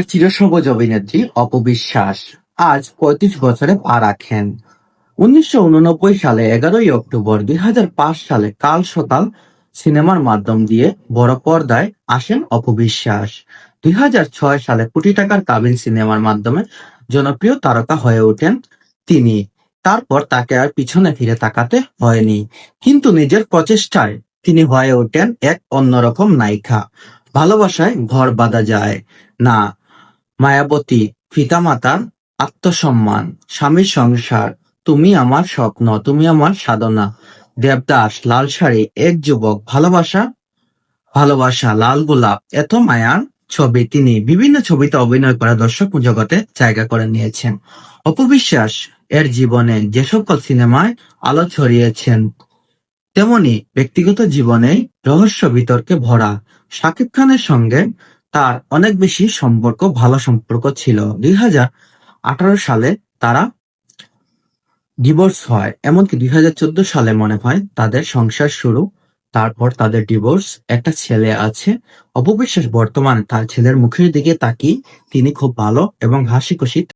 চিরসবুজ অভিনেত্রী অপবিশ্বাস আজ ৩৫ বছরে পা রাখেন। ১৯৮৯ সালে ১১ই অক্টোবর ২০০৫ সালে কাল সকাল সিনেমার মাধ্যম দিয়ে বড় পর্দায় আসেন অপবিশ্বাস। ২০০৬ সালে কোটি টাকার কাবিল সিনেমার মাধ্যমে জনপ্রিয় তারকা হয়ে ওঠেন তিনি। তারপর তাকে আর পিছনে ফিরে তাকাতে হয়নি, কিন্তু নিজের প্রচেষ্টায় তিনি হয়ে ওঠেন এক অন্যরকম নায়িকা। ভালোবাসায় ঘর বাঁধা যায় না, মায়াবতী, পিতামাতার আত্মসম্মান, স্বামীর সংসার, তুমি আমার স্বপ্ন, তুমি আমার সাধনা, দেবদাস, লাল শাড়ি, এক যুবক, ভালোবাসা, ভালোবাসা, লাল গোলাপ, এত মায়ার ছবি তিনি বিভিন্ন ছবিতে অভিনয় করে দর্শক জগতে জায়গা করে নিয়েছেন। অপবিশ্বাস এর জীবনে যে সকল সিনেমায় আলো ছড়িয়েছেন, তেমনি ব্যক্তিগত জীবনে রহস্য বিতর্কে ভরা। শাকিব খানের সঙ্গে তার অনেক বেশি ভালো সম্পর্ক ছিল। ২০১৮ সালে তারা ডিভোর্স হয়, এমনকি ২০১৪ সালে মনে হয় তাদের সংসার শুরু। তারপর তাদের ডিভোর্স, একটা ছেলে আছে। অপবিশ্বাস বর্তমানে তার ছেলের মুখের দিকে তাকিয়ে তিনি খুব ভালো এবং হাসি খুশি